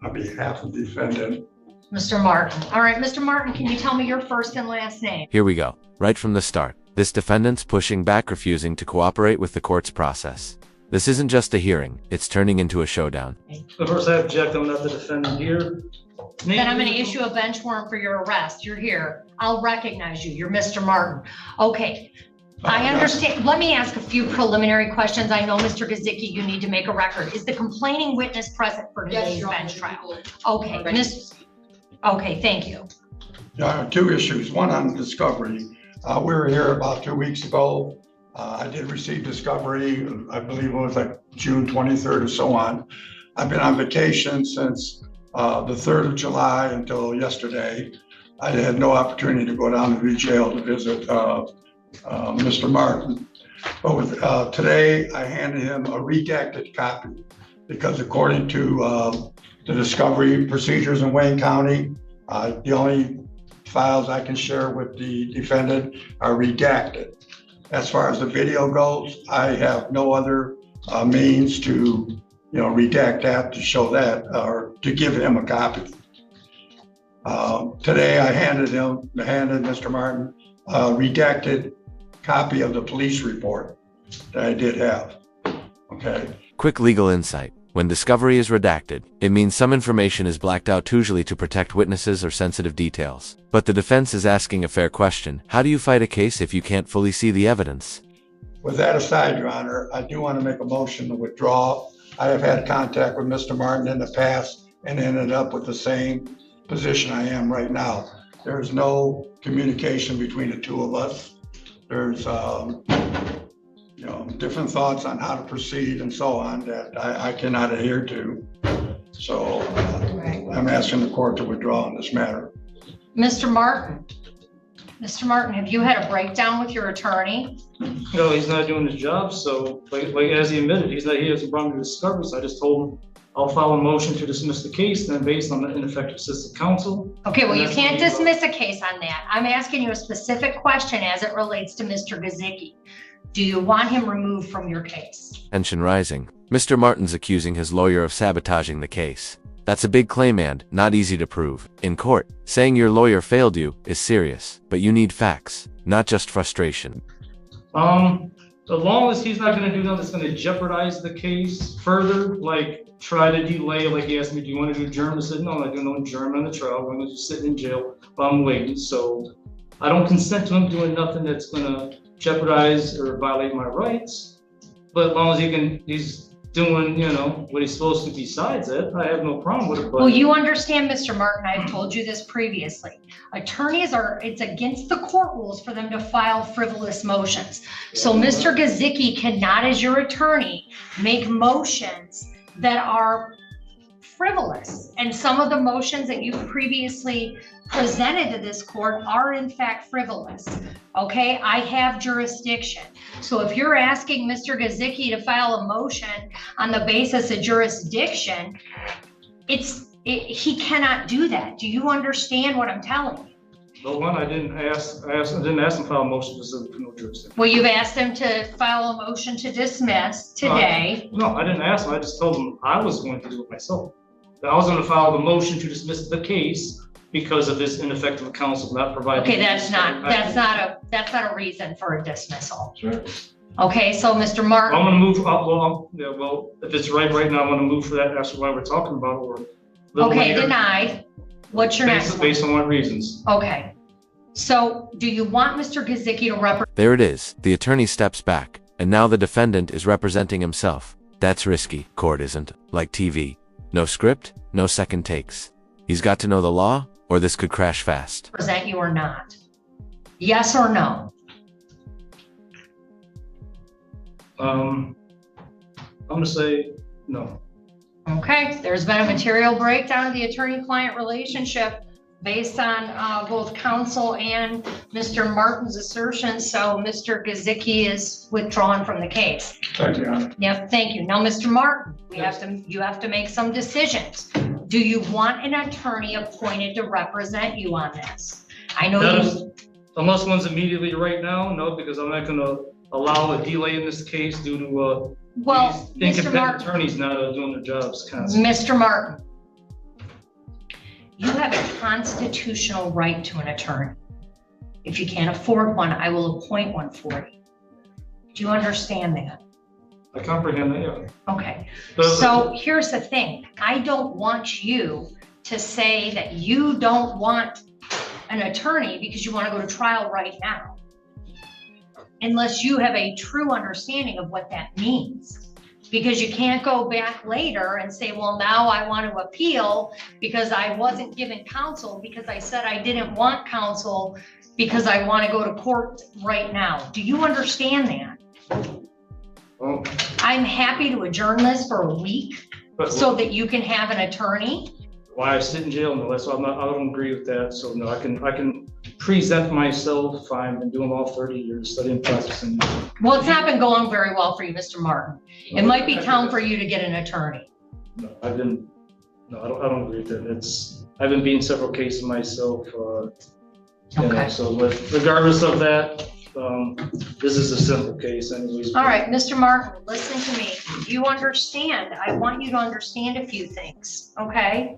on behalf of the defendant. Mr. Martin. All right, Mr. Martin, can you tell me your first and last name? Here we go. Right from the start, this defendant's pushing back, refusing to cooperate with the court's process. This isn't just a hearing, it's turning into a showdown. First, I object. I'm not the defendant here. Then I'm going to issue a bench warrant for your arrest. You're here. I'll recognize you. You're Mr. Martin. Okay. I understand. Let me ask a few preliminary questions. I know, Mr. Gaziki, you need to make a record. Is the complaining witness present for today's bench trial? Okay. Okay, thank you. Two issues. One on discovery. We were here about 2 weeks ago. I did receive discovery. I believe it was like June 23rd or so on. I've been on vacation since the 3rd of July until yesterday. I had no opportunity to go down to the jail to visit Mr. Martin. But with, today, I handed him a redacted copy because according to the discovery procedures in Wayne County, the only files I can share with the defendant are redacted. As far as the video goes, I have no other means to, redact that to show that or to give him a copy. Today, I handed Mr. Martin a redacted copy of the police report that I did have. Okay. Quick legal insight. When discovery is redacted, it means some information is blacked out, usually to protect witnesses or sensitive details. But the defense is asking a fair question. How do you fight a case if you can't fully see the evidence? With that aside, Your Honor, I do want to make a motion to withdraw. I have had contact with Mr. Martin in the past and ended up with the same position I am right now. There's no communication between the two of us. There's different thoughts on how to proceed and so on that I cannot adhere to. So I'm asking the court to withdraw on this matter. Mr. Martin, have you had a breakdown with your attorney? No, he's not doing his job. So like as he admitted, he hasn't brought me to discovery. So I just told him I'll file a motion to dismiss the case, then based on the ineffective assistant counsel. Okay, well, you can't dismiss a case on that. I'm asking you a specific question as it relates to Mr. Gaziki. Do you want him removed from your case? Tension rising. Mr. Martin's accusing his lawyer of sabotaging the case. That's a big claim and not easy to prove. In court, saying your lawyer failed you is serious, but you need facts, not just frustration. As long as he's not going to do nothing that's going to jeopardize the case further, like try to delay, like he asked me, do you want to do adjournment? I said, no, I'm not doing no adjournment on the trial. I'm going to just sit in jail while I'm waiting. So I don't consent to him doing nothing that's going to jeopardize or violate my rights. But as long as he's doing, what he's supposed to besides it, I have no problem with it. But well, you understand, Mr. Martin, I've told you this previously. Attorneys it's against the court rules for them to file frivolous motions. So Mr. Gaziki cannot, as your attorney, make motions that are frivolous. And some of the motions that you've previously presented to this court are in fact frivolous. Okay, I have jurisdiction. So if you're asking Mr. Gaziki to file a motion on the basis of jurisdiction, he cannot do that. Do you understand what I'm telling you? The one I didn't ask him to file a motion for no jurisdiction. Well, you've asked him to file a motion to dismiss today. No, I didn't ask him. I just told him I was going to do it myself. That I was going to file the motion to dismiss the case because of this ineffective counsel not providing. Okay, that's not a reason for a dismissal. Sure. Okay, so Mr. Martin. I'm going to move. Well, if it's right now, I'm going to move for that. That's why we're talking about. Or okay, denied. What's your next one? Based on what reasons? Okay. So do you want Mr. Gaziki to represent? There it is. The attorney steps back, and now the defendant is representing himself. That's risky. Court isn't like TV. No script, no second takes. He's got to know the law, or this could crash fast. Represent you or not? Yes or no? I'm going to say no. Okay, there's been a material breakdown of the attorney-client relationship based on both counsel and Mr. Martin's assertions. So Mr. Gaziki is withdrawn from the case. Thank you, Your Honor. Yep, thank you. Now, Mr. Martin, you have to make some decisions. Do you want an attorney appointed to represent you on this? I know unless one's immediately right now, no, because I'm not going to allow a delay in this case due to well, these incompetent attorneys not doing their jobs constantly. Mr. Martin, You have a constitutional right to an attorney. If you can't afford one, I will appoint one for you. Do you understand that? I comprehend that, yeah. Okay, so here's the thing. I don't want you to say that you don't want an attorney because you want to go to trial right now, unless you have a true understanding of what that means. Because you can't go back later and say, well, now I want to appeal because I wasn't given counsel because I said I didn't want counsel because I want to go to court right now. Do you understand that? Well, I'm happy to adjourn this for a week so that you can have an attorney. why I sit in jail? No, that's why I don't agree with that. So no, I can present myself. I've been doing law 30 years, studying, practicing. Well, it's not been going very well for you, Mr. Martin. It might be time for you to get an attorney. No, I don't agree with that. I've been beating several cases myself. Okay. So regardless of that, this is a simple case anyways. All right, Mr. Martin, listen to me. You understand. I want you to understand a few things, okay?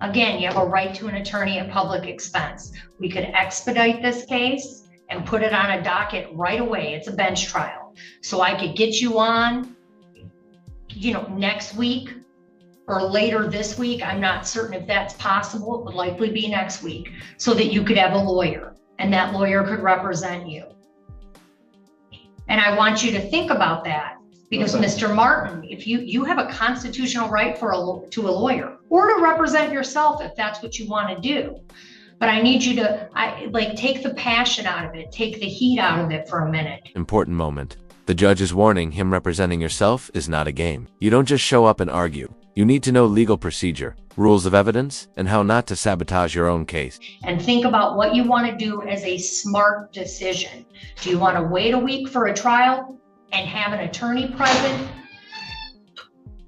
Again, you have a right to an attorney at public expense. We could expedite this case and put it on a docket right away. It's a bench trial. So I could get you on, next week or later this week. I'm not certain if that's possible. It would likely be next week so that you could have a lawyer and that lawyer could represent you. And I want you to think about that because Okay. Mr. Martin, if you have a constitutional right to a lawyer or to represent yourself if that's what you want to do. But I need you to take the passion out of it, take the heat out of it for a minute. Important moment. The judge is warning him representing yourself is not a game. You don't just show up and argue. You need to know legal procedure, rules of evidence, and how not to sabotage your own case. And think about what you want to do as a smart decision. Do you want to wait a week for a trial and have an attorney present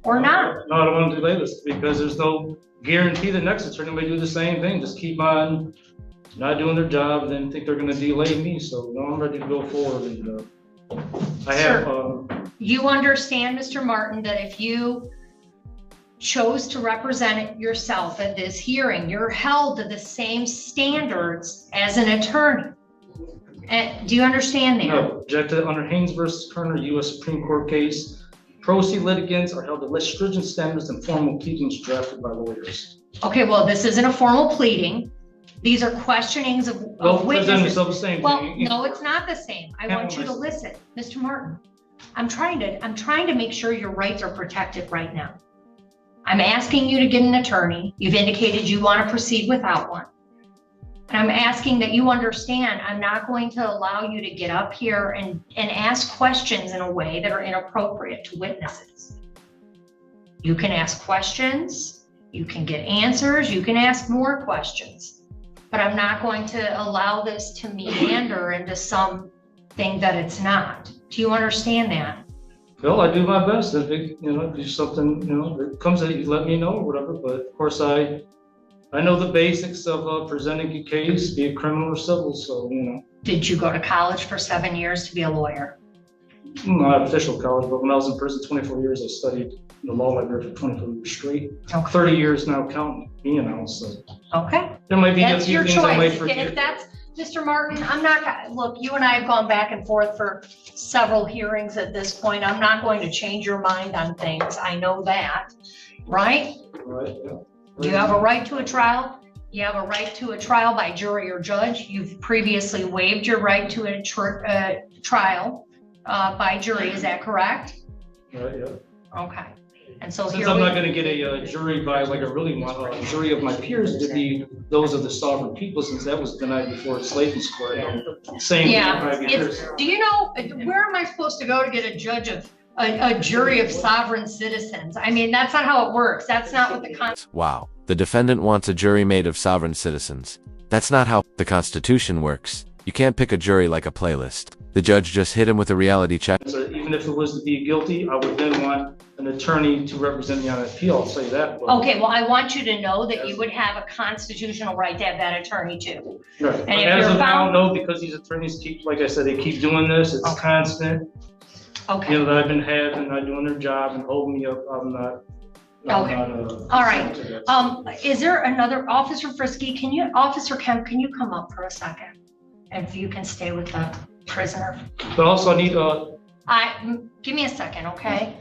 or not? No, I don't want to delay this because there's no guarantee the next attorney may do the same thing. Just keep on not doing their job and then think they're going to delay me. So no, I'm ready to go forward. And I have. You understand, Mr. Martin, that if you chose to represent yourself at this hearing, you're held to the same standards as an attorney. And do you understand that? No, objected under Haynes versus Kerner, U.S. Supreme Court case. Pro se litigants are held to less stringent standards than formal pleadings drafted by lawyers. Okay, well, this isn't a formal pleading. These are questionings of witnesses. The same Well, thing. no, it's not the same. I want you to listen, Mr. Martin. I'm trying to make sure your rights are protected right now. I'm asking you to get an attorney. You've indicated you want to proceed without one. And I'm asking that you understand I'm not going to allow you to get up here and ask questions in a way that are inappropriate to witnesses. You can ask questions, you can get answers, you can ask more questions, but I'm not going to allow this to meander into something that it's not. Do you understand that? Well, I do my best. If it, do something, that comes at you, let me know or whatever. But of course, I know the basics of presenting a case, be it criminal or civil. So, Did you go to college for 7 years to be a lawyer? Not official college, but when I was in prison 24 years, I studied in the law library for 24 years straight. Okay. 30 years now counting, So Okay. there might be That's a few your things I might choice. forget. If that's, Mr. Martin, I'm not, look, you and I have gone back and forth for several hearings at this point. I'm not going to change your mind on things. I know that, right? Right, yeah. You have a right to a trial. You have a right to a trial by jury or judge. You've previously waived your right to a trial by jury. Is that correct? Right, yeah. Okay. And so Since here I'm we, not going to get a jury by like I really want, a jury of my peers to be those of the sovereign people, since that was denied before Slaton's court. Same. yeah. 5 years. Do you know, where am I supposed to go to get a judge of a jury of sovereign citizens? I mean, that's not how it works. That's not what the Wow. The defendant wants a jury made of sovereign citizens. That's not how the Constitution works. You can't pick a jury like a playlist. The judge just hit him with a reality check. So even if it was to be guilty, I would then want an attorney to represent me on appeal. I'll say that. But, Okay, well, I want you to know that you would have a constitutional right to have that attorney too. right. And But if as you're of now, found- no, because these attorneys keep, like I said, they keep doing this. It's Okay. constant. Okay. That I've been having, not doing their job and holding me up. I'm not. Okay. All right. Right. Is there another, Officer Frisky, Officer Kemp, can you come up for a second? If you can stay with the prisoner. But also I need, Give me a second, okay?